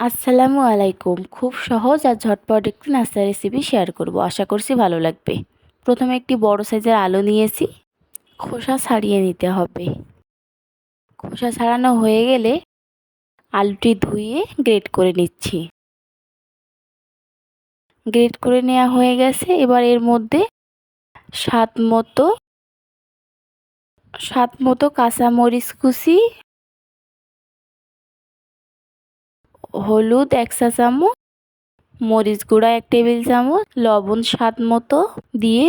আসসালামু আলাইকুম। খুব সহজ আর ঝটপট একটি নাস্তা রেসিপি শেয়ার করব, আশা করছি ভালো লাগবে। প্রথমে একটি বড় সাইজের আলু নিয়েছি, খোসা ছাড়িয়ে নিতে হবে। খোসা ছাড়ানো হয়ে গেলে আলুটি ধুয়ে গ্রেট করে নিচ্ছি। গ্রেট করে নেওয়া হয়ে গেছে। এবার এর মধ্যে স্বাদ মতো কাঁচামরিচ কুচি, হলুদ 1 চা চামচ, মরিচ গুঁড়া 1 টেবিল চামচ, লবণ স্বাদ মতো দিয়ে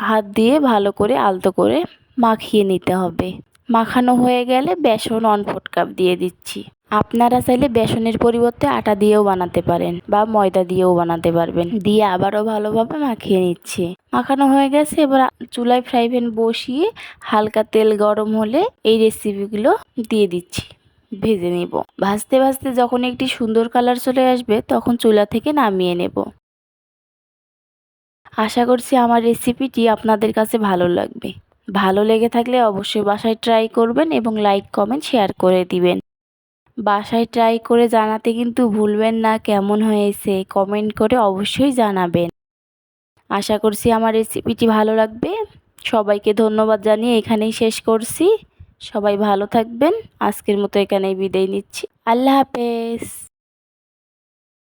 হাত দিয়ে ভালো করে আলতো করে মাখিয়ে নিতে হবে। মাখানো হয়ে গেলে বেসন 1/4 কাপ দিয়ে দিচ্ছি। আপনারা চাইলে বেসনের পরিবর্তে আটা দিয়েও বানাতে পারেন বা ময়দা দিয়েও বানাতে পারবেন। দিয়ে আবারও ভালোভাবে মাখিয়ে নিচ্ছি। মাখানো হয়ে গেছে। এবার চুলায় ফ্রাই প্যান বসিয়ে হালকা তেল গরম হলে এই রেসিপিগুলো দিয়ে দিচ্ছি, ভেজে নেব। ভাজতে ভাজতে যখন একটি সুন্দর কালার চলে আসবে তখন চুলা থেকে নামিয়ে নেব। আশা করছি আমার রেসিপিটি আপনাদের কাছে ভালো লাগবে। ভালো লেগে থাকলে অবশ্যই বাসায় ট্রাই করবেন এবং লাইক কমেন্ট শেয়ার করে দিবেন। বাসায় ট্রাই করে জানাতে কিন্তু ভুলবেন না কেমন হয়েছে, কমেন্ট করে অবশ্যই জানাবেন। আশা করছি আমার রেসিপিটি ভালো লাগবে। সবাইকে ধন্যবাদ জানিয়ে এখানেই শেষ করছি। সবাই ভালো থাকবেন। আজকের মতো এখানেই বিদায় নিচ্ছি। আল্লাহ হাফেজ।